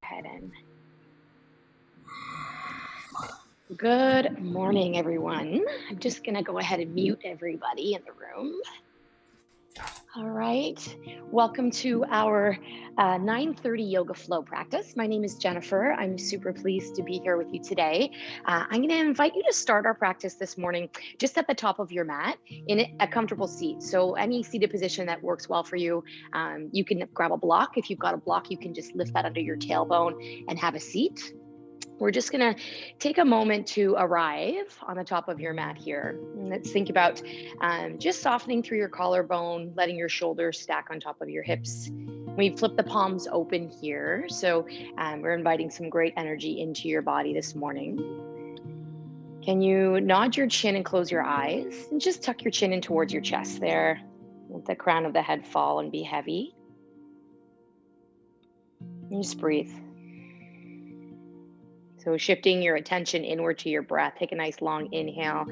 ahead and good morning, everyone. I'm just going to go ahead and mute everybody in the room. All right. Welcome to our 9:30 yoga flow practice. My name is Jennifer. I'm super pleased to be here with you today. I'm going to invite you to start our practice this morning just at the top of your mat in a comfortable seat. So any seated position that works well for you. You can grab a block. If you've got a block, you can just lift that under your tailbone and have a seat. We're just going to take a moment to arrive on the top of your mat here. And let's think about just softening through your collarbone, letting your shoulders stack on top of your hips. We flip the palms open here. So we're inviting some great energy into your body this morning. Can you nod your chin and close your eyes and just tuck your chin in towards your chest there? Let the crown of the head fall and be heavy. And just breathe. So shifting your attention inward to your breath, take a nice long inhale,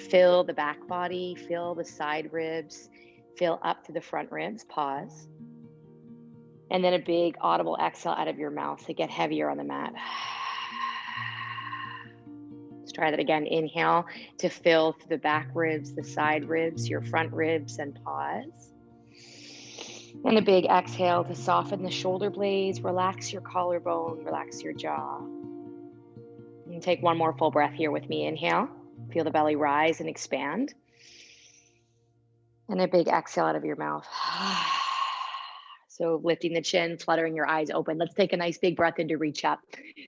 fill the back body, fill the side ribs, fill up to the front ribs, pause. And then a big audible exhale out of your mouth to get heavier on the mat. Let's try that again. Inhale to fill through the back ribs, the side ribs, your front ribs, and pause. And a big exhale to soften the shoulder blades, relax your collarbone, relax your jaw. And take one more full breath here with me. Inhale, feel the belly rise and expand. And a big exhale out of your mouth. So lifting the chin, fluttering your eyes open. Let's take a nice big breath in to reach up.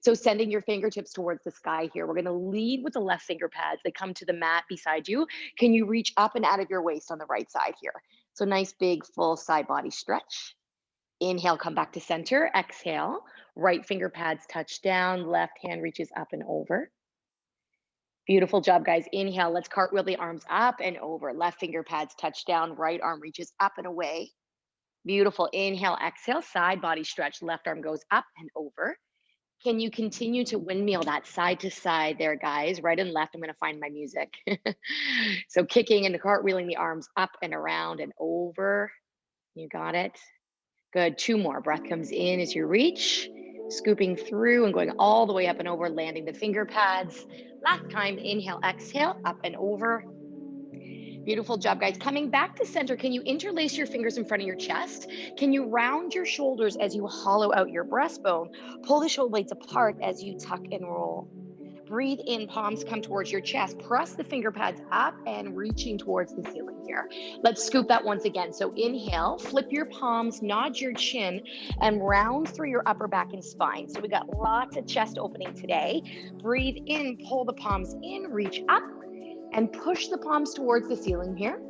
So sending your fingertips towards the sky here. We're going to lead with the left finger pads. They come to the mat beside you. Can you reach up and out of your waist on the right side here? So nice big full side body stretch. Inhale, come back to center. Exhale, right finger pads touch down, left hand reaches up and over. Beautiful job, guys. Inhale, let's cartwheel the arms up and over. Left finger pads touch down, right arm reaches up and away. Beautiful. Inhale, exhale, side body stretch. Left arm goes up and over. Can you continue to windmill that side to side there, guys? Right and left. I'm going to find my music. So kicking and cartwheeling the arms up and around and over. You got it. Good. Two more. Breath comes in as you reach, scooping through and going all the way up and over, landing the finger pads. Last time, inhale, exhale, up and over. Beautiful job, guys. Coming back to center, can you interlace your fingers in front of your chest? Can you round your shoulders as you hollow out your breastbone? Pull the shoulder blades apart as you tuck and roll. Breathe in, palms come towards your chest. Press the finger pads up and reaching towards the ceiling here. Let's scoop that once again. So inhale, flip your palms, nod your chin, and round through your upper back and spine. So we got lots of chest opening today. Breathe in, pull the palms in, reach up, and push the palms towards the ceiling here.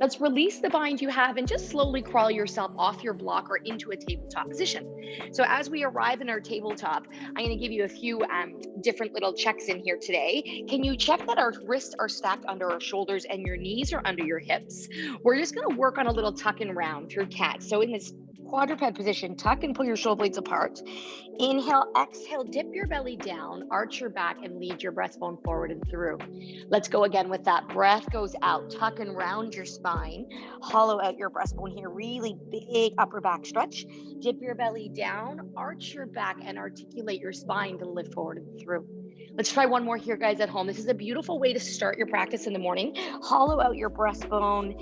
Let's release the bind you have and just slowly crawl yourself off your block or into a tabletop position. So as we arrive in our tabletop, I'm going to give you a few different little checks in here today. Can you check that our wrists are stacked under our shoulders and your knees are under your hips? We're just going to work on a little tuck and round through cat. So in this quadruped position, tuck and pull your shoulder blades apart. Inhale, exhale, dip your belly down, arch your back, and lead your breastbone forward and through. Let's go again with that. Breath goes out, tuck and round your spine, hollow out your breastbone here, really big upper back stretch. Dip your belly down, arch your back, and articulate your spine to lift forward and through. Let's try one more here, guys, at home. This is a beautiful way to start your practice in the morning. Hollow out your breastbone.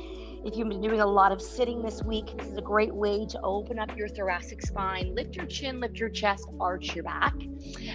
If you've been doing a lot of sitting this week, this is a great way to open up your thoracic spine, lift your chin, lift your chest, arch your back.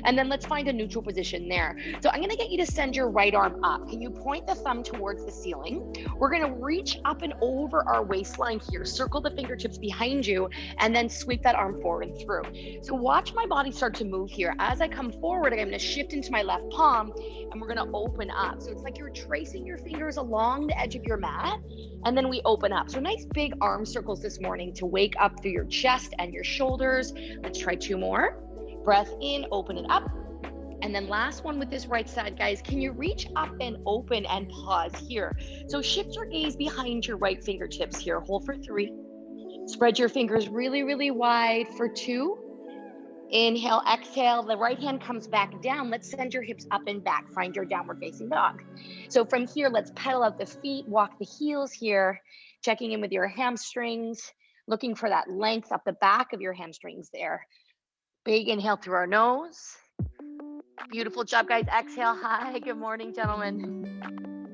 And then let's find a neutral position there. So I'm going to get you to send your right arm up. Can you point the thumb towards the ceiling? We're going to reach up and over our waistline here, circle the fingertips behind you, and then sweep that arm forward and through. So watch my body start to move here. As I come forward, I'm going to shift into my left palm, and we're going to open up. So it's like you're tracing your fingers along the edge of your mat, and then we open up. So nice big arm circles this morning to wake up through your chest and your shoulders. Let's try two more. Breath in, open it up. And then last one with this right side, guys, can you reach up and open and pause here? So shift your gaze behind your right fingertips here. Hold for 3. Spread your fingers really, really wide for 2. Inhale, exhale, the right hand comes back down. Let's send your hips up and back. Find your downward facing dog. So from here, let's pedal out the feet, walk the heels here, checking in with your hamstrings, looking for that length up the back of your hamstrings there. Big inhale through our nose. Beautiful job, guys. Exhale. Hi. Good morning, gentlemen.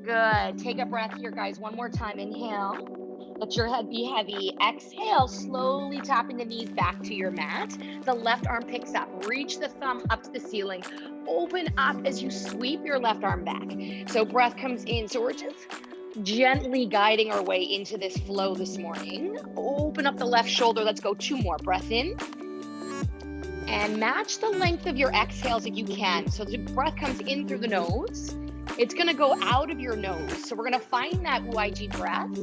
Good. Take a breath here, guys. One more time. Inhale. Let your head be heavy. Exhale, slowly tapping the knees back to your mat. The left arm picks up. Reach the thumb up to the ceiling. Open up as you sweep your left arm back. So breath comes in. So we're just gently guiding our way into this flow this morning. Open up the left shoulder. Let's go 2 more. Breath in. And match the length of your exhales if you can. So the breath comes in through the nose. It's going to go out of your nose. So we're going to find that YG breath.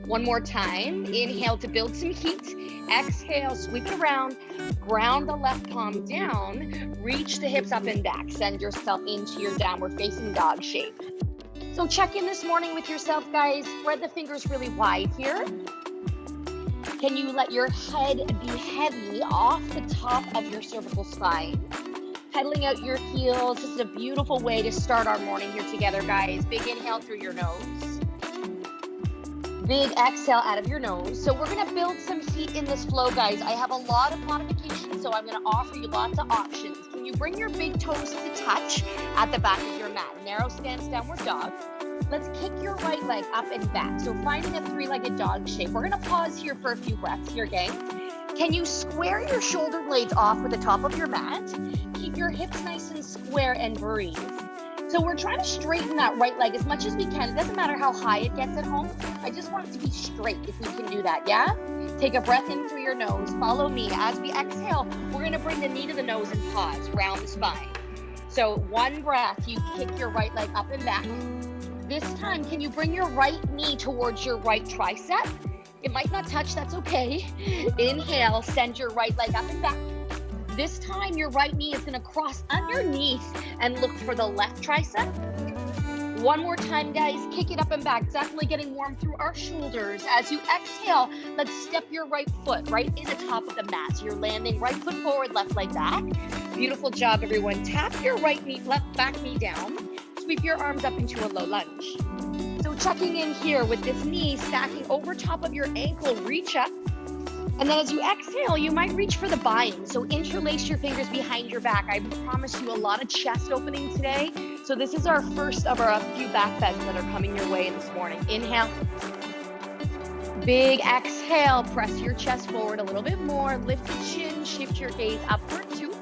One more time. Inhale to build some heat. Exhale, sweep it around. Ground the left palm down. Reach the hips up and back. Send yourself into your downward facing dog shape. So check in this morning with yourself, guys. Spread the fingers really wide here. Can you let your head be heavy off the top of your cervical spine? Pedaling out your heels. This is a beautiful way to start our morning here together, guys. Big inhale through your nose. Big exhale out of your nose. So we're going to build some heat in this flow, guys. I have a lot of modifications, so I'm going to offer you lots of options. Can you bring your big toes to touch at the back of your mat? Narrow stance, downward dog. Let's kick your right leg up and back. So finding a 3-legged dog shape. We're going to pause here for a few breaths here, gang. Can you square your shoulder blades off with the top of your mat? Keep your hips nice and square and breathe. So we're trying to straighten that right leg as much as we can. It doesn't matter how high it gets at home. I just want it to be straight if we can do that, yeah? Take a breath in through your nose. Follow me. As we exhale, we're going to bring the knee to the nose and pause. Round the spine. So 1 breath, you kick your right leg up and back. This time, can you bring your right knee towards your right tricep? It might not touch, that's okay. Inhale, send your right leg up and back. This time, your right knee is gonna cross underneath and look for the left tricep. One more time, guys, kick it up and back. Definitely getting warm through our shoulders. As you exhale, let's step your right foot right in the top of the mat. So you're landing right foot forward, left leg back. Beautiful job, everyone. Tap your right knee, left back knee down. Sweep your arms up into a low lunge. So checking in here with this knee stacking over top of your ankle, reach up. And then as you exhale, you might reach for the bind. So interlace your fingers behind your back. I promise you a lot of chest opening today. So this is our first of our few back bends that are coming your way this morning. Inhale. Big exhale. Press your chest forward a little bit more. Lift the chin. Shift your gaze upward. 2.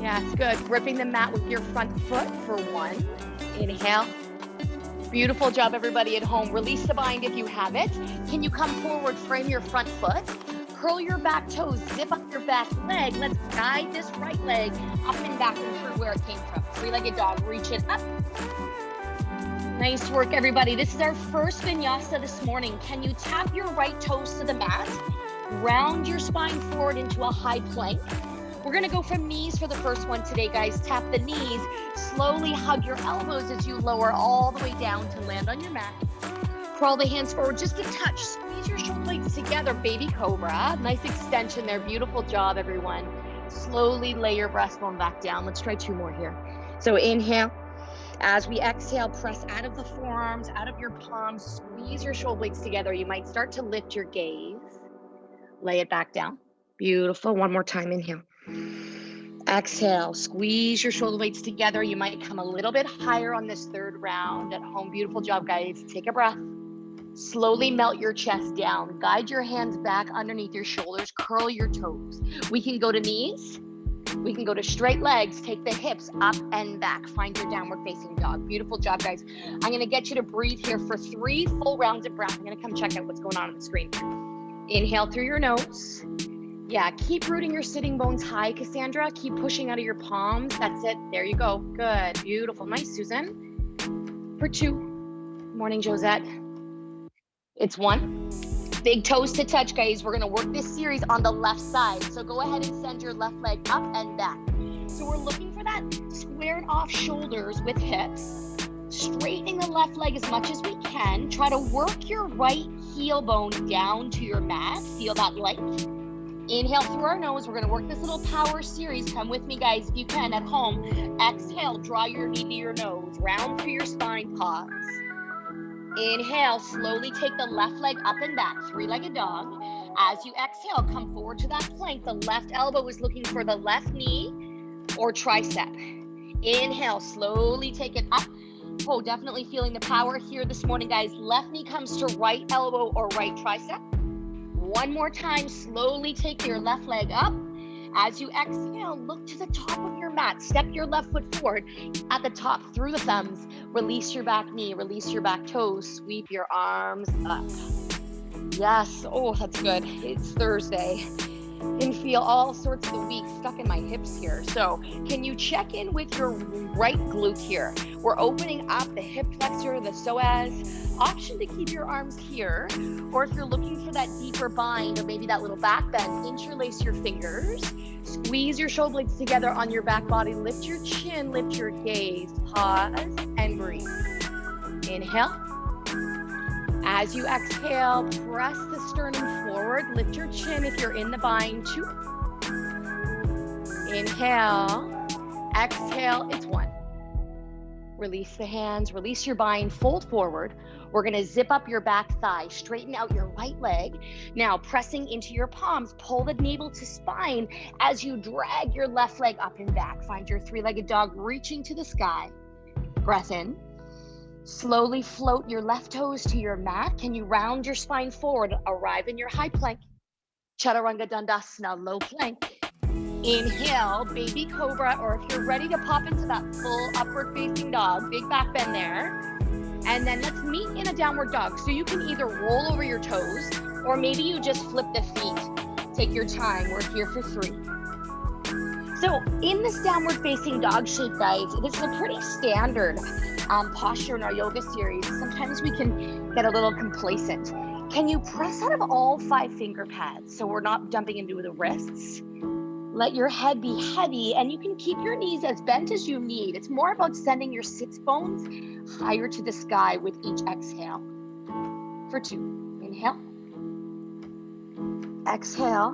Yes, good. Gripping the mat with your front foot for 1. Inhale. Beautiful job, everybody at home. Release the bind if you have it. Can you come forward, frame your front foot, curl your back toes, zip up your back leg. Let's guide this right leg up and back and through where it came from. 3-legged dog, reach it up. Nice work, everybody. This is our first vinyasa this morning. Can you tap your right toes to the mat? Round your spine forward into a high plank. We're gonna go from knees for the first one today, guys. Tap the knees, slowly hug your elbows as you lower all the way down to land on your mat. Crawl the hands forward just a touch. Squeeze your shoulder blades together, baby cobra. Nice extension there, beautiful job, everyone. Slowly lay your breastbone back down. Let's try 2 more here. So inhale. As we exhale, press out of the forearms, out of your palms, squeeze your shoulder blades together. You might start to lift your gaze. Lay it back down. Beautiful. One more time, inhale. Exhale, squeeze your shoulder blades together. You might come a little bit higher on this 3rd round at home. Beautiful job, guys. Take a breath. Slowly melt your chest down. Guide your hands back underneath your shoulders. Curl your toes. We can go to knees. We can go to straight legs. Take the hips up and back. Find your downward facing dog. Beautiful job, guys. I'm going to get you to breathe here for 3 full rounds of breath. I'm going to come check out what's going on the screen. Inhale through your nose. Yeah, keep rooting your sitting bones high, Cassandra. Keep pushing out of your palms. That's it. There you go. Good. Beautiful. Nice, Susan. For 2. Morning, Josette. It's 1. Big toes to touch, guys. We're going to work this series on the left side. So go ahead and send your left leg up and back. So we're looking for that squared off shoulders with hips. Straightening the left leg as much as we can. Try to work your right heel bone down to your mat. Feel that length. Inhale through our nose. We're going to work this little power series. Come with me, guys, if you can at home. Exhale, draw your knee to your nose. Round through your spine, pause. Inhale, slowly take the left leg up and back, 3-legged dog. As you exhale, come forward to that plank. The left elbow is looking for the left knee or tricep. Inhale, slowly take it up. Oh, definitely feeling the power here this morning, guys. Left knee comes to right elbow or right tricep. One more time, slowly take your left leg up. As you exhale, look to the top of your mat. Step your left foot forward at the top through the thumbs. Release your back knee, release your back toes. Sweep your arms up. Yes, oh, that's good. It's Thursday. And feel all sorts of the week stuck in my hips here. So can you check in with your right glute here? We're opening up the hip flexor, the psoas. Option to keep your arms here, or if you're looking for that deeper bind or maybe that little back bend, interlace your fingers, squeeze your shoulder blades together on your back body, lift your chin, lift your gaze, pause and breathe. Inhale. As you exhale, press the sternum forward, lift your chin if you're in the bind, 2. Inhale, exhale, it's 1. Release the hands, release your bind, fold forward. We're gonna zip up your back thigh, straighten out your right leg. Now pressing into your palms, pull the navel to spine as you drag your left leg up and back. Find your 3-legged dog reaching to the sky. Breath in. Slowly float your left toes to your mat. Can you round your spine forward? Arrive in your high plank. Chaturanga Dandasana, low plank. Inhale, baby cobra, or if you're ready to pop into that full upward facing dog, big back bend there. And then let's meet in a downward dog. So you can either roll over your toes, or maybe you just flip the feet. Take your time, we're here for 3. So in this downward facing dog shape, guys, this is a pretty standard posture in our yoga series. Sometimes we can get a little complacent. Can you press out of all 5 finger pads so we're not dumping into the wrists? Let your head be heavy, and you can keep your knees as bent as you need. It's more about sending your sits bones higher to the sky with each exhale. For 2, inhale. Exhale.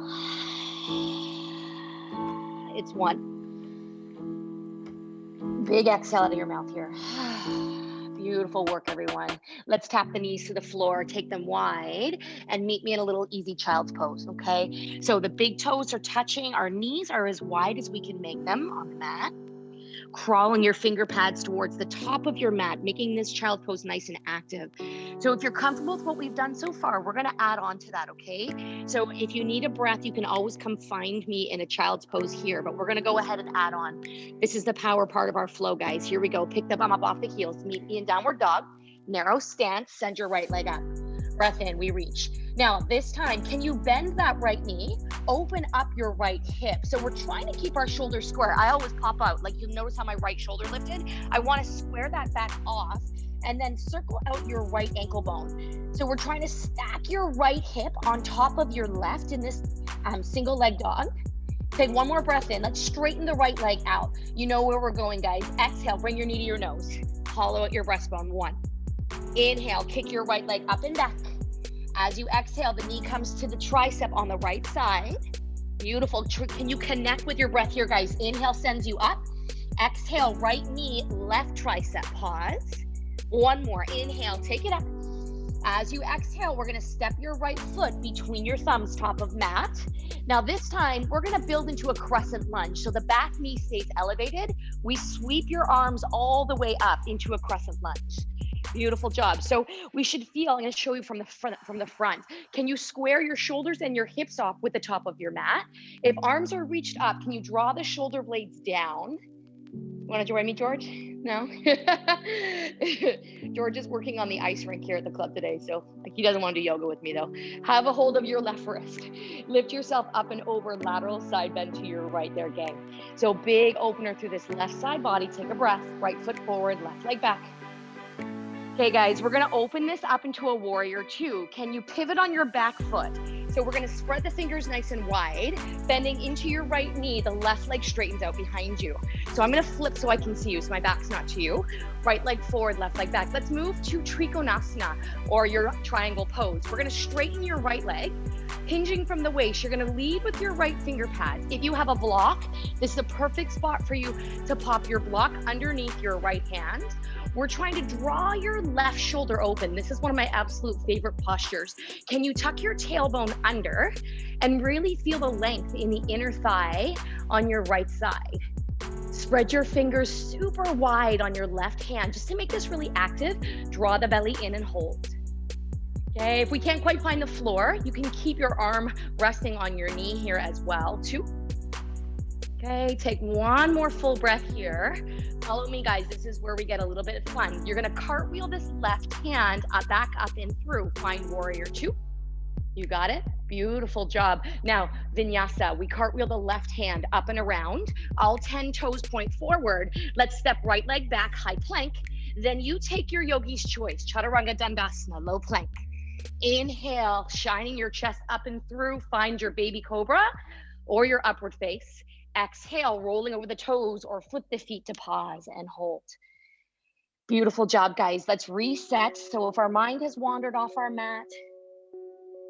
It's 1. Big exhale out of your mouth here. Beautiful work, everyone. Let's tap the knees to the floor, take them wide, and meet me in a little easy child's pose, okay? So the big toes are touching, our knees are as wide as we can make them on the mat. Crawling your finger pads towards the top of your mat, making this child pose nice and active. So if you're comfortable with what we've done so far, we're gonna add on to that, okay? So if you need a breath, you can always come find me in a child's pose here, but we're gonna go ahead and add on. This is the power part of our flow, guys. Here we go, pick the bum up off the heels, meet me in downward dog, narrow stance, send your right leg up. Breath in, we reach. Now this time, can you bend that right knee? Open up your right hip. So we're trying to keep our shoulders square. I always pop out, like you'll notice how my right shoulder lifted. I wanna square that back off and then circle out your right ankle bone. So we're trying to stack your right hip on top of your left in this single leg dog. Take one more breath in. Let's straighten the right leg out. You know where we're going, guys. Exhale, bring your knee to your nose. Hollow out your breastbone, 1. Inhale, kick your right leg up and back. As you exhale, the knee comes to the tricep on the right side. Beautiful. Can you connect with your breath here, guys? Inhale sends you up. Exhale, right knee, left tricep. Pause. One more. Inhale, take it up. As you exhale, we're gonna step your right foot between your thumbs, top of mat. Now this time, we're gonna build into a crescent lunge. So the back knee stays elevated. We sweep your arms all the way up into a crescent lunge. Beautiful job. So we should feel, I'm going to show you from the front. Can you square your shoulders and your hips off with the top of your mat? If arms are reached up, can you draw the shoulder blades down? Want to join me, George? No? George is working on the ice rink here at the club today, so he doesn't want to do yoga with me though. Have a hold of your left wrist. Lift yourself up and over, lateral side bend to your right there, gang. So big opener through this left side body. Take a breath. Right foot forward, left leg back. Okay, guys, we're gonna open this up into a warrior 2. Can you pivot on your back foot? So we're gonna spread the fingers nice and wide, bending into your right knee, the left leg straightens out behind you. So I'm gonna flip so I can see you, so my back's not to you. Right leg forward, left leg back. Let's move to Trikonasana, or your triangle pose. We're gonna straighten your right leg, hinging from the waist. You're gonna lead with your right finger pads. If you have a block, this is a perfect spot for you to pop your block underneath your right hand. We're trying to draw your left shoulder open. This is one of my absolute favorite postures. Can you tuck your tailbone under and really feel the length in the inner thigh on your right side? Spread your fingers super wide on your left hand just to make this really active. Draw the belly in and hold. Okay, if we can't quite find the floor, you can keep your arm resting on your knee here as well. 2. Okay, take one more full breath here. Follow me, guys. This is where we get a little bit of fun. You're gonna cartwheel this left hand up, back up and through. Find warrior 2. You got it? Beautiful job. Now, vinyasa, we cartwheel the left hand up and around. All 10 toes point forward. Let's step right leg back, high plank. Then you take your yogi's choice, Chaturanga Dandasana, low plank. Inhale, shining your chest up and through. Find your baby cobra or your upward face. Exhale, rolling over the toes or flip the feet to pause and hold. Beautiful job, guys. Let's reset. So if our mind has wandered off our mat,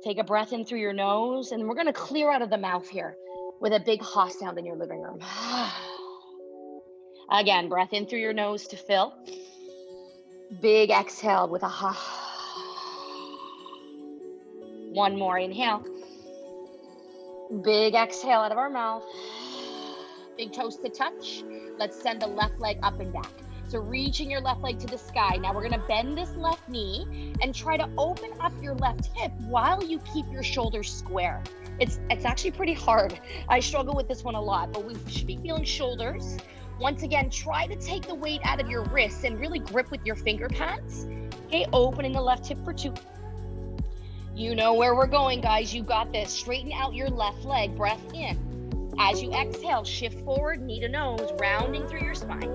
take a breath in through your nose, and we're gonna clear out of the mouth here with a big ha sound in your living room. Again, breath in through your nose to fill. Big exhale with a ha. One more, inhale. Big exhale out of our mouth. Big toes to touch. Let's send the left leg up and back. So reaching your left leg to the sky. Now we're gonna bend this left knee and try to open up your left hip while you keep your shoulders square. It's actually pretty hard. I struggle with this one a lot, but we should be feeling shoulders. Once again, try to take the weight out of your wrists and really grip with your finger pads. Okay, opening the left hip for 2. You know where we're going, guys. You got this. Straighten out your left leg, breath in. As you exhale, shift forward, knee to nose, rounding through your spine.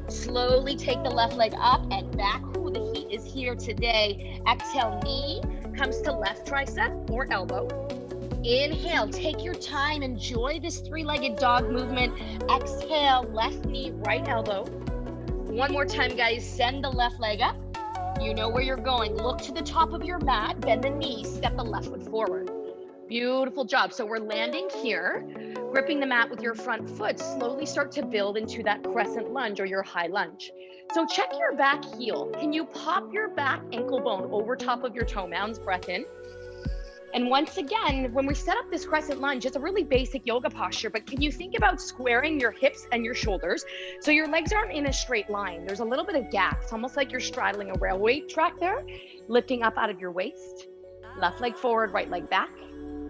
Slowly take the left leg up and back. Ooh, the heat is here today. Exhale, knee comes to left tricep or elbow. Inhale, take your time, enjoy this 3-legged dog movement. Exhale, left knee, right elbow. One more time, guys, send the left leg up. You know where you're going. Look to the top of your mat, bend the knee, step the left foot forward. Beautiful job. So we're landing here, gripping the mat with your front foot. Slowly start to build into that crescent lunge or your high lunge. So check your back heel. Can you pop your back ankle bone over top of your toe mounds? Breath in. And once again, when we set up this crescent lunge, it's a really basic yoga posture, but can you think about squaring your hips and your shoulders so your legs aren't in a straight line? There's a little bit of gap. It's almost like you're straddling a railway track there, lifting up out of your waist. Left leg forward, right leg back.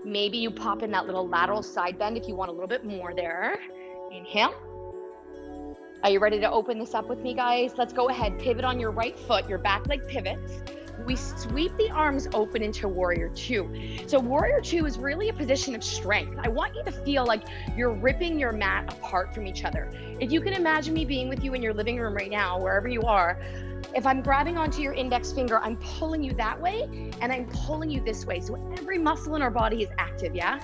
Maybe you pop in that little lateral side bend if you want a little bit more there. Inhale. Are you ready to open this up with me, guys? Let's go ahead. Pivot on your right foot, your back leg pivots. We sweep the arms open into warrior 2. So warrior 2 is really a position of strength. I want you to feel like you're ripping your mat apart from each other. If you can imagine me being with you in your living room right now, wherever you are, if I'm grabbing onto your index finger, I'm pulling you that way and I'm pulling you this way. So every muscle in our body is active, yeah?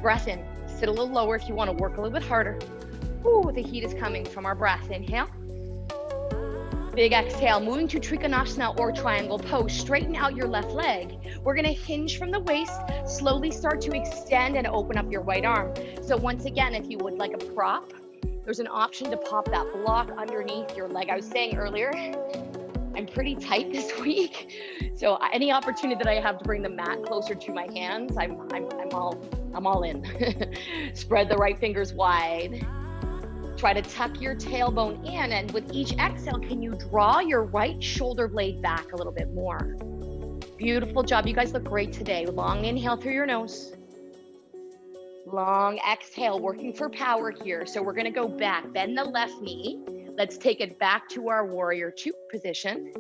Breath in, sit a little lower if you want to work a little bit harder. Ooh, the heat is coming from our breath. Inhale. Big exhale, moving to Trikonasana or triangle pose. Straighten out your left leg. We're gonna hinge from the waist, slowly start to extend and open up your right arm. So once again, if you would like a prop, there's an option to pop that block underneath your leg. I was saying earlier, I'm pretty tight this week. So any opportunity that I have to bring the mat closer to my hands, I'm all in. Spread the right fingers wide. Try to tuck your tailbone in, and with each exhale, can you draw your right shoulder blade back a little bit more? Beautiful job. You guys look great today. Long inhale through your nose. Long exhale, working for power here. So we're gonna go back, bend the left knee. Let's take it back to our warrior 2 position.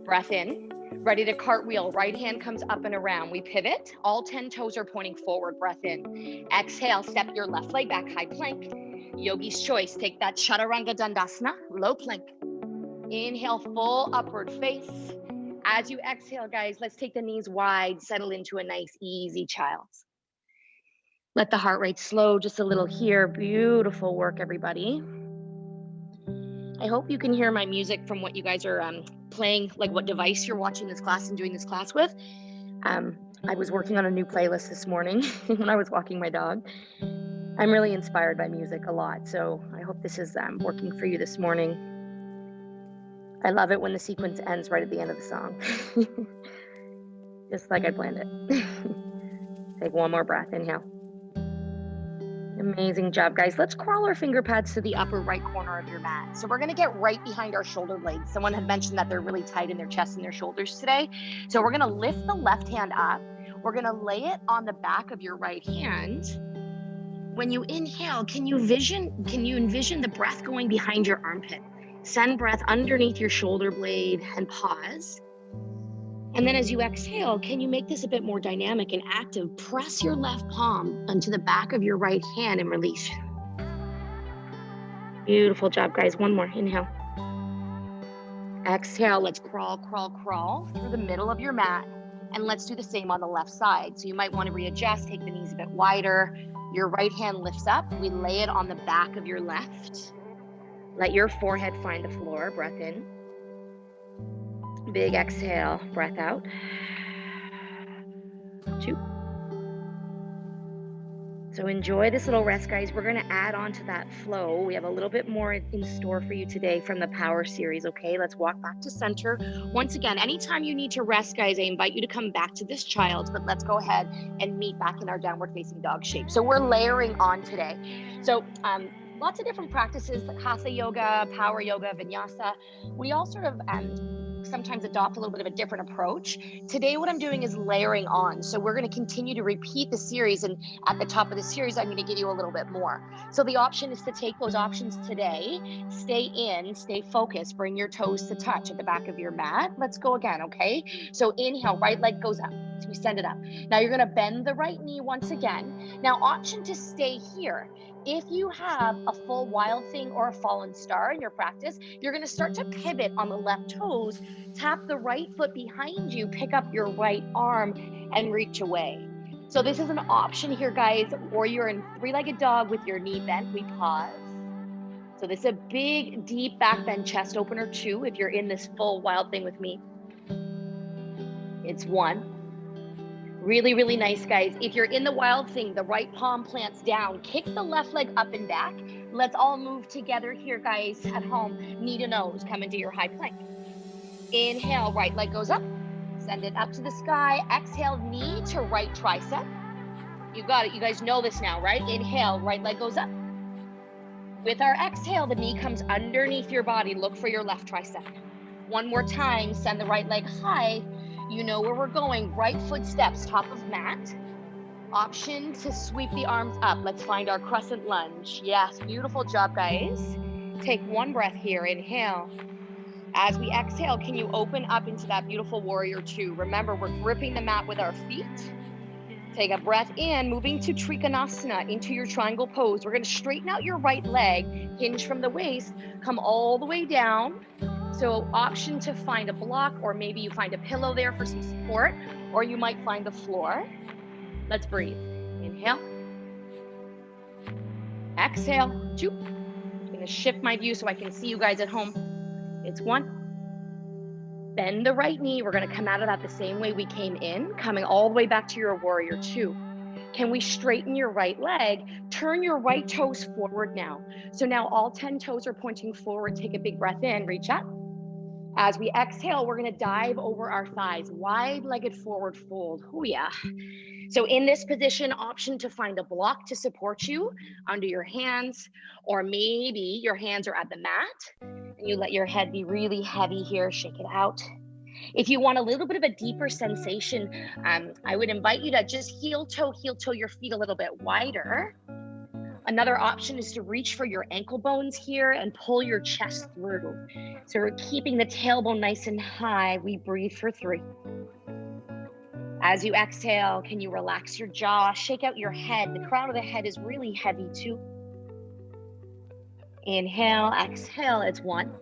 Breath in, ready to cartwheel. Right hand comes up and around. We pivot, all 10 toes are pointing forward. Breath in. Exhale, step your left leg back, high plank. Yogi's choice, take that Chaturanga Dandasana, low plank. Inhale, full upward face. As you exhale, guys, let's take the knees wide, settle into a nice, easy child's. Let the heart rate slow just a little here. Beautiful work, everybody. I hope you can hear my music from what you guys are playing, like what device you're watching this class and doing this class with. I was working on a new playlist this morning when I was walking my dog. I'm really inspired by music a lot, so I hope this is working for you this morning. I love it when the sequence ends right at the end of the song. Just like I planned it. Take one more breath, inhale. Amazing job, guys. Let's crawl our finger pads to the upper right corner of your mat. So we're gonna get right behind our shoulder blades. Someone had mentioned that they're really tight in their chest and their shoulders today. So we're gonna lift the left hand up. We're gonna lay it on the back of your right hand. When you inhale, can you envision the breath going behind your armpit? Send breath underneath your shoulder blade and pause. And then as you exhale, can you make this a bit more dynamic and active? Press your left palm onto the back of your right hand and release. Beautiful job, guys. One more, inhale. Exhale, let's crawl, crawl, crawl through the middle of your mat. And let's do the same on the left side. So you might want to readjust, take the knees a bit wider. Your right hand lifts up. We lay it on the back of your left. Let your forehead find the floor. Breath in. Big exhale, breath out. 2. So enjoy this little rest, guys. We're gonna add on to that flow. We have a little bit more in store for you today from the Power Series, okay? Let's walk back to center. Once again, anytime you need to rest, guys, I invite you to come back to this child, but let's go ahead and meet back in our downward facing dog shape. So we're layering on today. So lots of different practices, like Hatha Yoga, Power Yoga, Vinyasa. We all sort of sometimes adopt a little bit of a different approach. Today, what I'm doing is layering on. So we're going to continue to repeat the series. And at the top of the series, I'm going to give you a little bit more. So the option is to take those options today, stay in, stay focused, bring your toes to touch at the back of your mat. Let's go again, okay? So inhale, right leg goes up. So we send it up. Now you're going to bend the right knee once again. Now option to stay here. If you have a full wild thing or a fallen star in your practice, you're going to start to pivot on the left toes, tap the right foot behind you, pick up your right arm and reach away. So this is an option here, guys, or you're in three-legged dog with your knee bent, we pause. So this is a big, deep back bend chest opener 2 if you're in this full wild thing with me. It's 1. Really, really nice, guys. If you're in the wild thing, the right palm plants down, kick the left leg up and back. Let's all move together here, guys, at home. Knee to nose, come into your high plank. Inhale, right leg goes up. Send it up to the sky. Exhale, knee to right tricep. You got it. You guys know this now, right? Inhale, right leg goes up. With our exhale, the knee comes underneath your body. Look for your left tricep. One more time, send the right leg high. You know where we're going. Right foot steps, top of mat. Option to sweep the arms up. Let's find our crescent lunge. Yes, beautiful job, guys. Take one breath here. Inhale. As we exhale, can you open up into that beautiful warrior 2? Remember, we're gripping the mat with our feet. Take a breath in, moving to Trikonasana, into your triangle pose. We're going to straighten out your right leg, hinge from the waist, come all the way down. So option to find a block, or maybe you find a pillow there for some support, or you might find the floor. Let's breathe. Inhale. Exhale. 2. I'm going to shift my view so I can see you guys at home. It's 1. Bend the right knee. We're going to come out of that the same way we came in, coming all the way back to your warrior 2. Can we straighten your right leg? Turn your right toes forward now. So now all 10 toes are pointing forward. Take a big breath in, reach up. As we exhale, we're going to dive over our thighs, wide-legged forward fold. Oh yeah. So in this position, option to find a block to support you under your hands, or maybe your hands are at the mat and you let your head be really heavy here, shake it out. If you want a little bit of a deeper sensation, I would invite you to just heel toe your feet a little bit wider. Another option is to reach for your ankle bones here and pull your chest through. So we're keeping the tailbone nice and high. We breathe for 3. As you exhale, can you relax your jaw, shake out your head. The crown of the head is really heavy too. Inhale, exhale, it's 1.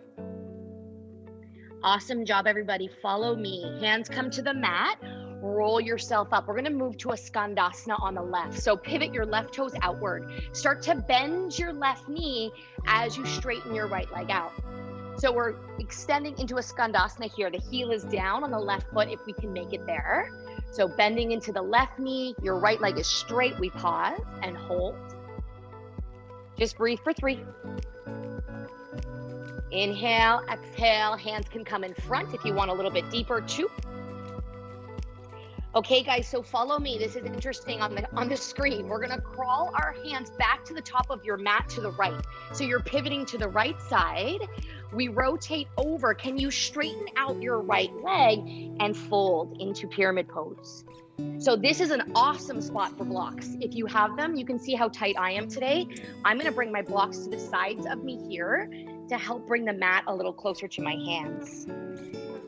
Awesome job, everybody. Follow me. Hands come to the mat. Roll yourself up. We're going to move to a Skandasana on the left. So pivot your left toes outward. Start to bend your left knee as you straighten your right leg out. So we're extending into a Skandasana here. The heel is down on the left foot if we can make it there. So bending into the left knee, your right leg is straight. We pause and hold. Just breathe for 3. Inhale, exhale, hands can come in front if you want a little bit deeper, 2. Okay, guys, so follow me. This is interesting on the screen. We're gonna crawl our hands back to the top of your mat to the right. So you're pivoting to the right side. We rotate over. Can you straighten out your right leg and fold into pyramid pose? So this is an awesome spot for blocks. If you have them, you can see how tight I am today. I'm gonna bring my blocks to the sides of me here to help bring the mat a little closer to my hands.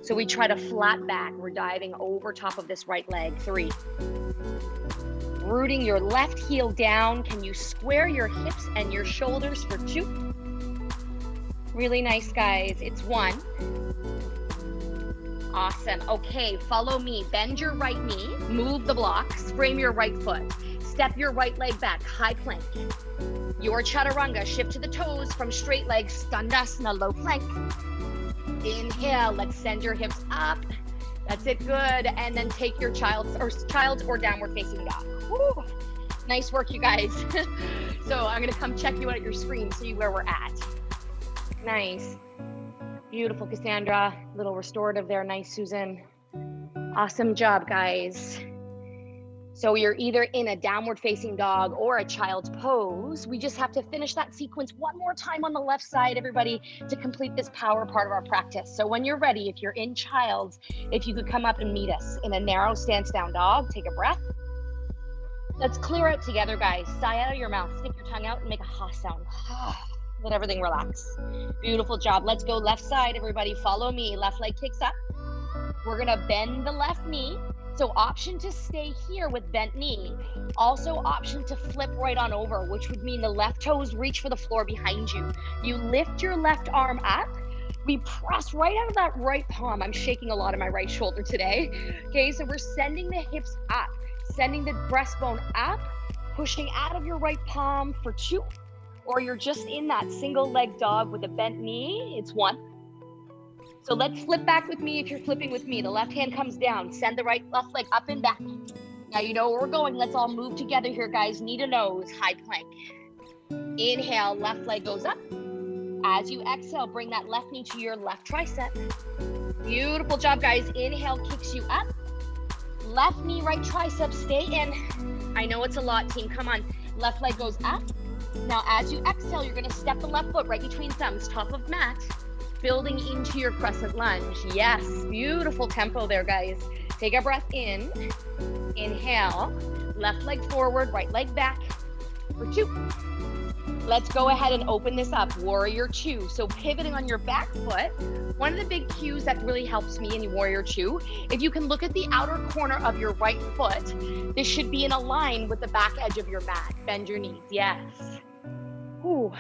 So we try to flat back. We're diving over top of this right leg, 3. Rooting your left heel down. Can you square your hips and your shoulders for 2? Really nice, guys. It's 1. Awesome. Okay, follow me. Bend your right knee, move the blocks, frame your right foot. Step your right leg back, high plank. Your chaturanga, shift to the toes from straight leg, Standasana, low plank. Inhale, let's send your hips up. That's it, good. And then take your child's or downward facing dog. Woo. Nice work, you guys. So I'm gonna come check you out at your screen, see where we're at. Nice. Beautiful, Cassandra. Little restorative there, nice, Susan. Awesome job, guys. So you're either in a downward facing dog or a child's pose. We just have to finish that sequence one more time on the left side, everybody, to complete this power part of our practice. So when you're ready, if you're in child's, if you could come up and meet us in a narrow stance down dog, take a breath. Let's clear out together, guys. Sigh out of your mouth, stick your tongue out and make a ha sound. Let everything relax. Beautiful job. Let's go left side, everybody. Follow me. Left leg kicks up. We're gonna bend the left knee. So option to stay here with bent knee. Also option to flip right on over, which would mean the left toes reach for the floor behind you. You lift your left arm up. We press right out of that right palm. I'm shaking a lot of my right shoulder today. Okay, so we're sending the hips up, sending the breastbone up, pushing out of your right palm for 2. Or you're just in that single leg dog with a bent knee, it's 1. So let's flip back with me if you're flipping with me. The left hand comes down, send the left leg up and back. Now you know where we're going. Let's all move together here, guys. Knee to nose, high plank. Inhale, left leg goes up. As you exhale, bring that left knee to your left tricep. Beautiful job, guys. Inhale kicks you up. Left knee, right tricep, stay in. I know it's a lot, team, come on. Left leg goes up. Now, as you exhale, you're gonna step the left foot right between thumbs, top of mat, building into your crescent lunge. Yes, beautiful tempo there, guys. Take a breath in. Inhale, left leg forward, right leg back for 2. Let's go ahead and open this up, Warrior 2. So pivoting on your back foot, one of the big cues that really helps me in Warrior 2, if you can look at the outer corner of your right foot, this should be in a line with the back edge of your mat. Bend your knees, yes. Ooh.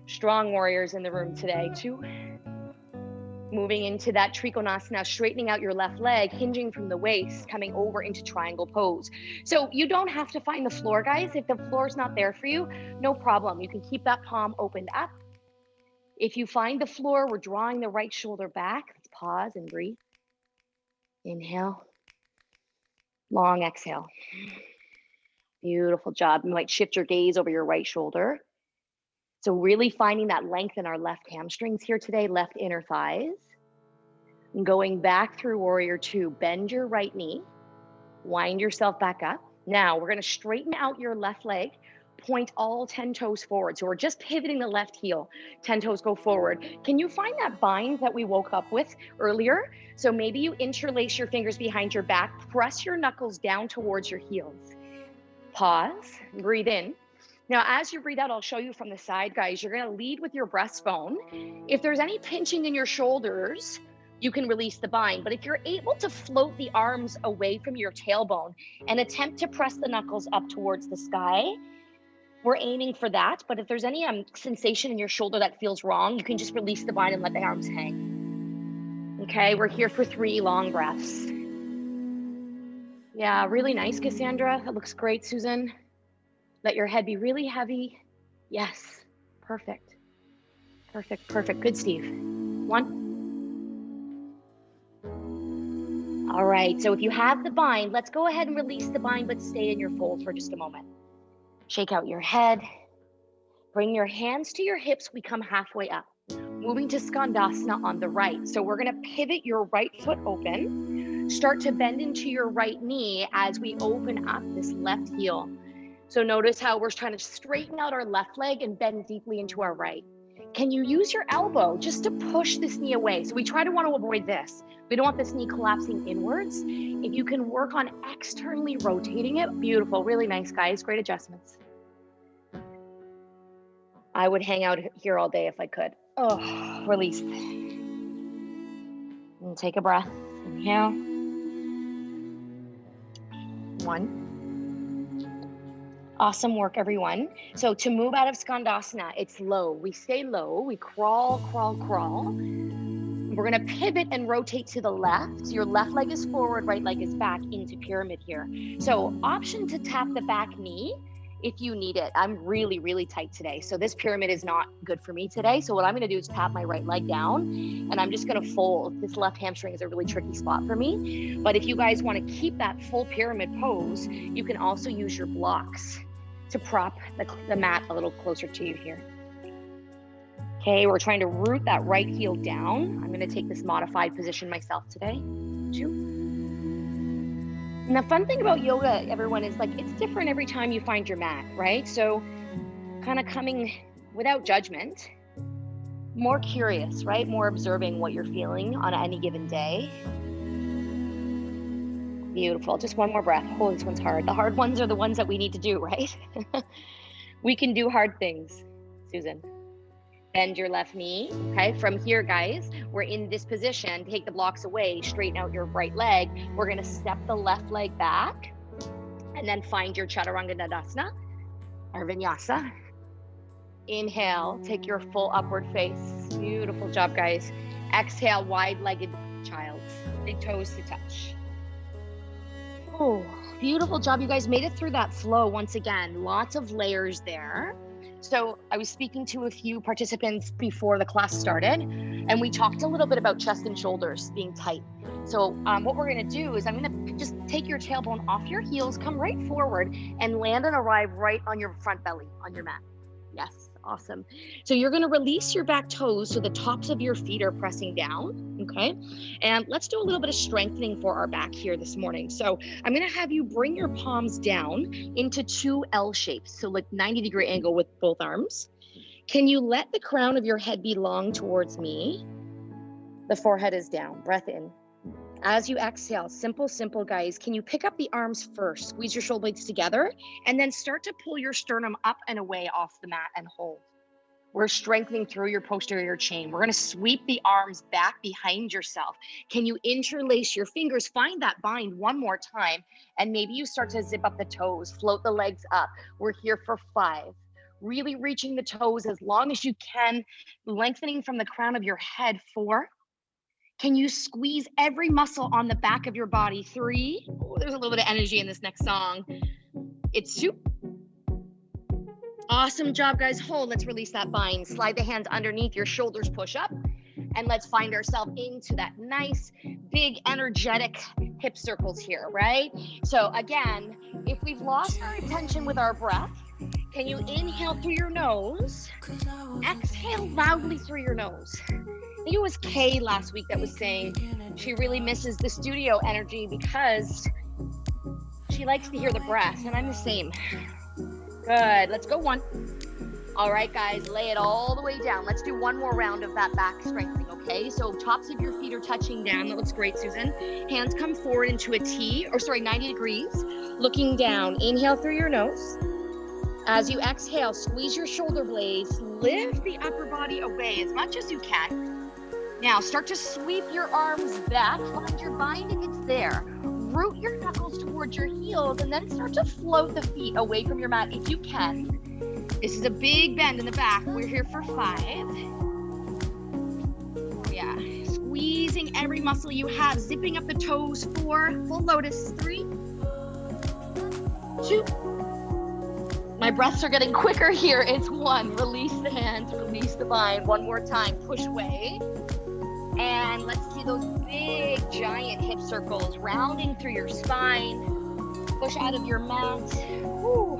Strong warriors in the room today, 2. Moving into that Trikonasana, straightening out your left leg, hinging from the waist, coming over into triangle pose. So you don't have to find the floor, guys. If the floor is not there for you, no problem. You can keep that palm opened up. If you find the floor, we're drawing the right shoulder back. Let's pause and breathe. Inhale. Long exhale. Beautiful job. You might shift your gaze over your right shoulder. So really finding that length in our left hamstrings here today, left inner thighs. And going back through Warrior 2, bend your right knee, wind yourself back up. Now we're gonna straighten out your left leg, point all 10 toes forward. So we're just pivoting the left heel, 10 toes go forward. Can you find that bind that we woke up with earlier? So maybe you interlace your fingers behind your back, press your knuckles down towards your heels. Pause, breathe in. Now, as you breathe out, I'll show you from the side, guys. You're gonna lead with your breastbone. If there's any pinching in your shoulders, you can release the bind. But if you're able to float the arms away from your tailbone and attempt to press the knuckles up towards the sky, we're aiming for that. But if there's any sensation in your shoulder that feels wrong, you can just release the bind and let the arms hang. Okay, we're here for 3 long breaths. Yeah, really nice, Cassandra. That looks great, Susan. Let your head be really heavy. Yes, perfect. Perfect, perfect. Good, Steve. 1. All right, so if you have the bind, let's go ahead and release the bind, but stay in your fold for just a moment. Shake out your head. Bring your hands to your hips. We come halfway up. Moving to Skandasana on the right. So we're gonna pivot your right foot open, start to bend into your right knee as we open up this left heel. So notice how we're trying to straighten out our left leg and bend deeply into our right. Can you use your elbow just to push this knee away? So we try to want to avoid this. We don't want this knee collapsing inwards. If you can work on externally rotating it, beautiful, really nice, guys, great adjustments. I would hang out here all day if I could. Oh, release. And take a breath. Inhale. 1. Awesome work, everyone. So to move out of Skandasana, it's low. We stay low. We crawl, crawl, crawl. We're gonna pivot and rotate to the left. Your left leg is forward, right leg is back into pyramid here. So option to tap the back knee if you need it. I'm really, really tight today. So this pyramid is not good for me today. So what I'm gonna do is tap my right leg down and I'm just gonna fold. This left hamstring is a really tricky spot for me. But if you guys wanna keep that full pyramid pose, you can also use your blocks to prop the mat a little closer to you here. Okay, we're trying to root that right heel down. I'm gonna take this modified position myself today. 2. And the fun thing about yoga, everyone, is like, it's different every time you find your mat, right? So kind of coming without judgment, more curious, right? More observing what you're feeling on any given day. Beautiful. Just one more breath. Oh, this one's hard. The hard ones are the ones that we need to do, right? We can do hard things, Susan. Bend your left knee. Okay, from here, guys, we're in this position. Take the blocks away, straighten out your right leg. We're going to step the left leg back and then find your Chaturanga Dandasana or Vinyasa. Inhale, take your full upward face. Beautiful job, guys. Exhale, wide-legged child. Big toes to touch. Oh, beautiful job. You guys made it through that flow once again. Lots of layers there. So I was speaking to a few participants before the class started, and we talked a little bit about chest and shoulders being tight. So what we're gonna do is I'm gonna just take your tailbone off your heels, come right forward, and land and arrive right on your front belly, on your mat. Yes, awesome. So you're gonna release your back toes so the tops of your feet are pressing down, okay? And let's do a little bit of strengthening for our back here this morning. So I'm gonna have you bring your palms down into 2 L shapes, so like 90-degree angle with both arms. Can you let the crown of your head be long towards me? The forehead is down, breath in. As you exhale, simple, guys, can you pick up the arms first, squeeze your shoulder blades together, and then start to pull your sternum up and away off the mat and hold. We're strengthening through your posterior chain. We're gonna sweep the arms back behind yourself. Can you interlace your fingers? Find that bind one more time, and maybe you start to zip up the toes, float the legs up. We're here for 5. Really reaching the toes as long as you can, lengthening from the crown of your head. 4. Can you squeeze every muscle on the back of your body? 3. Oh, there's a little bit of energy in this next song. It's 2. Awesome job, guys. Hold. Let's release that bind. Slide the hands underneath, your shoulders push up, and let's find ourselves into that nice, big, energetic hip circles here, right? So again, if we've lost our attention with our breath, can you inhale through your nose, exhale loudly through your nose? I think it was Kay last week that was saying she really misses the studio energy because she likes to hear the breath, and I'm the same. Good, let's go 1. All right, guys, lay it all the way down. Let's do one more round of that back strengthening, okay? So tops of your feet are touching down. That looks great, Susan. Hands come forward into a T, 90 degrees, looking down. Inhale through your nose. As you exhale, squeeze your shoulder blades, lift the upper body away as much as you can. Now start to sweep your arms back, find your bind if it's there. Root your knuckles towards your heels and then start to float the feet away from your mat if you can. This is a big bend in the back. We're here for 5. Yeah, squeezing every muscle you have, zipping up the toes. 4, full lotus. 3, 2. My breaths are getting quicker here. It's 1, release the hands, release the bind. One more time, push away. And let's see those big, giant hip circles rounding through your spine. Push out of your mat. Woo.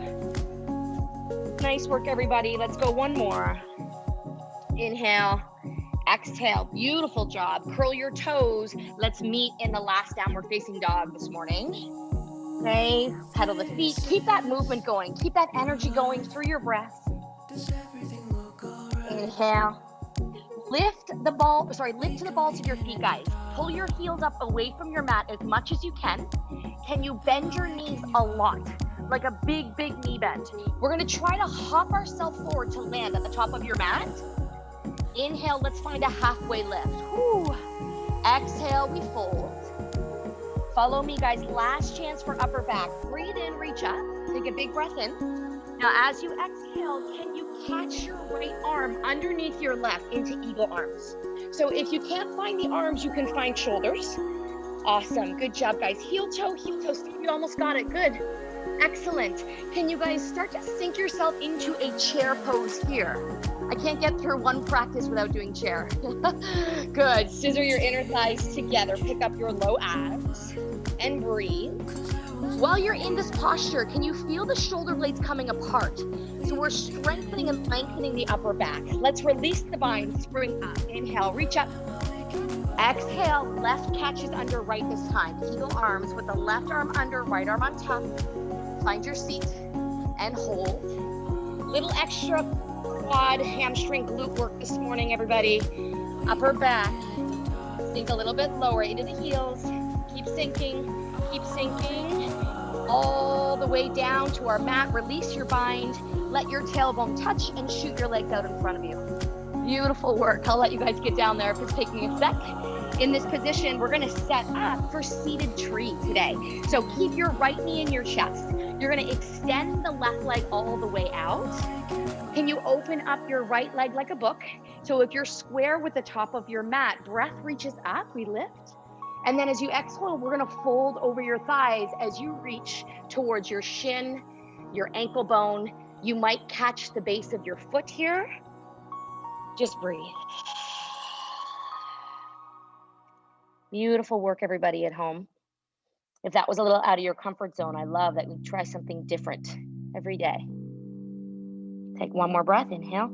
Nice work, everybody. Let's go one more. Inhale. Exhale, beautiful job. Curl your toes. Let's meet in the last downward facing dog this morning. Okay, pedal the feet. Keep that movement going. Keep that energy going through your breath. Inhale. Lift to the balls of your feet, guys. Pull your heels up away from your mat as much as you can. Can you bend your knees a lot? Like a big, big knee bend. We're gonna try to hop ourselves forward to land at the top of your mat. Inhale, let's find a halfway lift. Whew. Exhale, we fold. Follow me, guys. Last chance for upper back. Breathe in, reach up. Take a big breath in. Now, as you exhale, can you catch your right arm underneath your left into eagle arms? So if you can't find the arms, you can find shoulders. Awesome. Good job, guys. Heel toe, you almost got it. Good. Excellent. Can you guys start to sink yourself into a chair pose here? I can't get through one practice without doing chair. Good. Scissor your inner thighs together. Pick up your low abs and breathe. While you're in this posture, can you feel the shoulder blades coming apart? So we're strengthening and lengthening the upper back. Let's release the bind, spring up. Inhale, reach up. Exhale, left catches under right this time. Eagle arms with the left arm under, right arm on top. Find your seat and hold. Little extra quad, hamstring, glute work this morning, everybody. Upper back. Sink a little bit lower into the heels. Keep sinking, all the way down to our mat. Release your bind. Let your tailbone touch and shoot your legs out in front of you. Beautiful work. I'll let you guys get down there if it's taking a sec. In this position, we're gonna set up for seated tree today. So keep your right knee in your chest. You're gonna extend the left leg all the way out. Can you open up your right leg like a book? So if you're square with the top of your mat, breath reaches up, we lift. And then as you exhale, we're gonna fold over your thighs as you reach towards your shin, your ankle bone. You might catch the base of your foot here. Just breathe. Beautiful work, everybody at home. If that was a little out of your comfort zone, I love that we try something different every day. Take one more breath, inhale.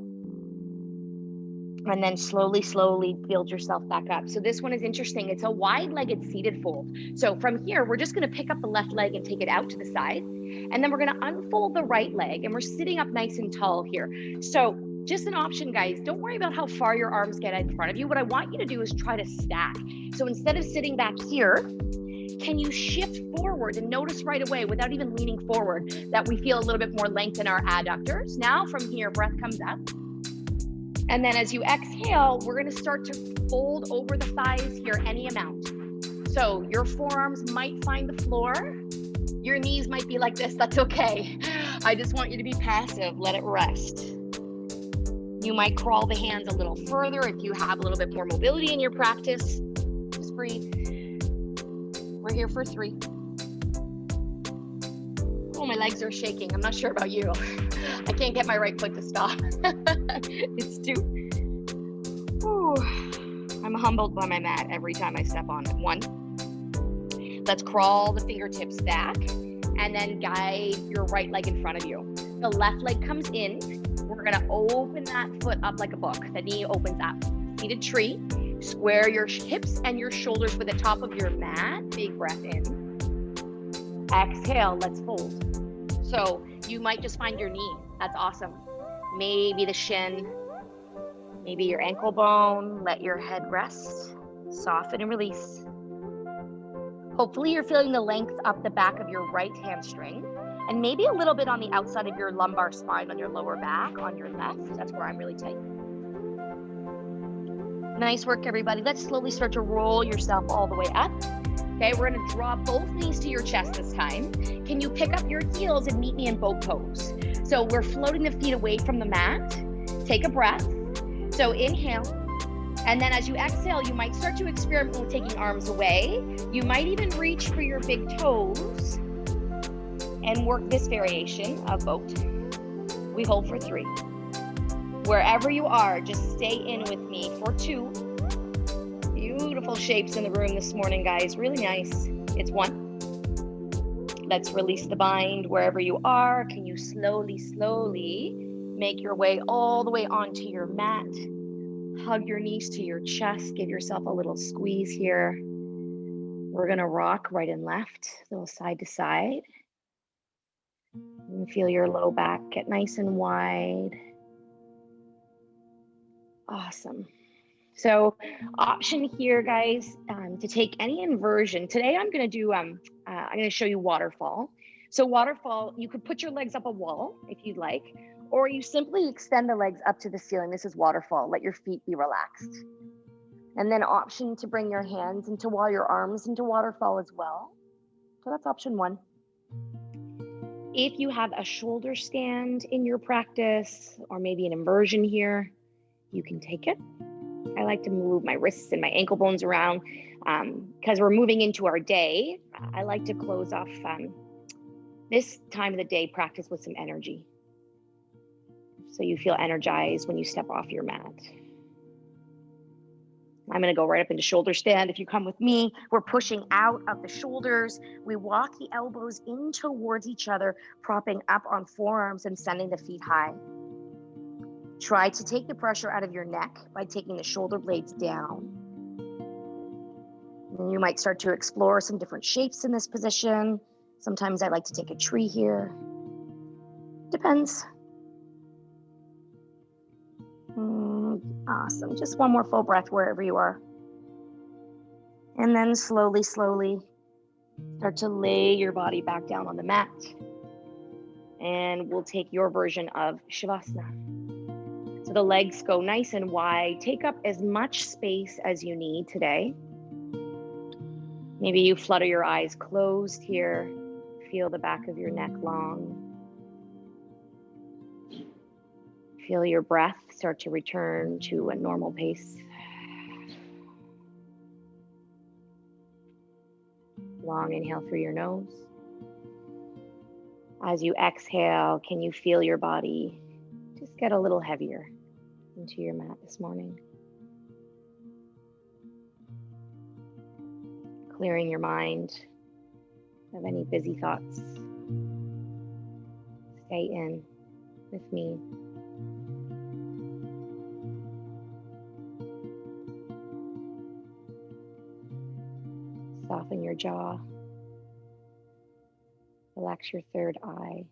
And then slowly build yourself back up. So this one is interesting. It's a wide-legged seated fold. So from here, we're just gonna pick up the left leg and take it out to the side. And then we're gonna unfold the right leg and we're sitting up nice and tall here. So just an option, guys. Don't worry about how far your arms get in front of you. What I want you to do is try to stack. So instead of sitting back here, can you shift forward and notice right away without even leaning forward that we feel a little bit more length in our adductors. Now from here, breath comes up. And then as you exhale, we're gonna start to fold over the thighs here any amount. So your forearms might find the floor. Your knees might be like this, that's okay. I just want you to be passive, let it rest. You might crawl the hands a little further if you have a little bit more mobility in your practice. Just breathe. We're here for 3. Oh, my legs are shaking. I'm not sure about you. I can't get my right foot to stop. It's too. Ooh. I'm humbled by my mat every time I step on it. 1. Let's crawl the fingertips back and then guide your right leg in front of you. The left leg comes in. We're gonna open that foot up like a book. The knee opens up. Seated tree. Square your hips and your shoulders with the top of your mat. Big breath in. Exhale, let's fold. So you might just find your knee. That's awesome. Maybe the shin, maybe your ankle bone. Let your head rest. Soften and release. Hopefully you're feeling the length up the back of your right hamstring and maybe a little bit on the outside of your lumbar spine on your lower back on your left. That's where I'm really tight. Nice work, everybody. Let's slowly start to roll yourself all the way up. Okay, we're gonna draw both knees to your chest this time. Can you pick up your heels and meet me in boat pose? So we're floating the feet away from the mat. Take a breath. So inhale. And then as you exhale, you might start to experiment with taking arms away. You might even reach for your big toes and work this variation of boat. We hold for 3. Wherever you are, just stay in with me for 2. Beautiful shapes in the room this morning, guys. Really nice. It's 1. Let's release the bind wherever you are. Can you slowly make your way all the way onto your mat? Hug your knees to your chest. Give yourself a little squeeze here. We're going to rock right and left, a little side to side. And feel your low back get nice and wide. Awesome. So option here, guys, to take any inversion. Today I'm going to do, I'm going to show you waterfall. So waterfall, you could put your legs up a wall if you'd like, or you simply extend the legs up to the ceiling. This is waterfall. Let your feet be relaxed. And then option to bring your hands into your arms into waterfall as well. So that's option one. If you have a shoulder stand in your practice, or maybe an inversion here, you can take it. I like to move my wrists and my ankle bones around because we're moving into our day. I like to close off this time of the day practice with some energy. So you feel energized when you step off your mat. I'm going to go right up into shoulder stand. If you come with me, we're pushing out of the shoulders. We walk the elbows in towards each other, propping up on forearms and sending the feet high. Try to take the pressure out of your neck by taking the shoulder blades down. And you might start to explore some different shapes in this position. Sometimes I like to take a tree here. Depends. Awesome. Just one more full breath wherever you are. And then slowly, slowly start to lay your body back down on the mat. And we'll take your version of Shavasana. So the legs go nice and wide. Take up as much space as you need today. Maybe you flutter your eyes closed here. Feel the back of your neck long. Feel your breath start to return to a normal pace. Long inhale through your nose. As you exhale, can you feel your body just get a little heavier into your mat this morning? Clearing your mind of any busy thoughts. Stay in with me. Soften your jaw. Relax your third eye.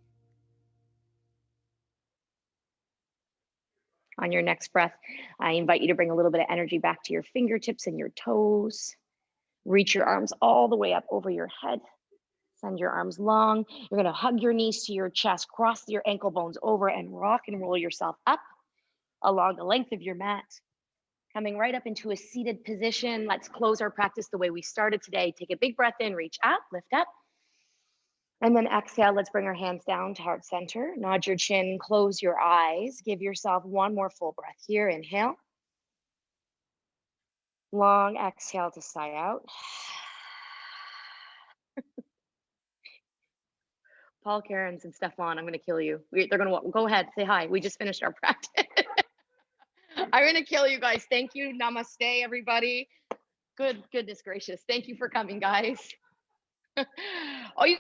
On your next breath, I invite you to bring a little bit of energy back to your fingertips and your toes. Reach your arms all the way up over your head. Send your arms long. You're going to hug your knees to your chest, cross your ankle bones over, and rock and roll yourself up along the length of your mat. Coming right up into a seated position. Let's close our practice the way we started today. Take a big breath in, reach up, lift up. And then exhale, let's bring our hands down to heart center. Nod your chin, close your eyes. Give yourself one more full breath here. Inhale. Long exhale to sigh out. Paul Cairns and Stefan, I'm going to kill you. They're going to go ahead, say hi. We just finished our practice. I'm going to kill you guys. Thank you. Namaste, everybody. Goodness gracious. Thank you for coming, guys. Oh, you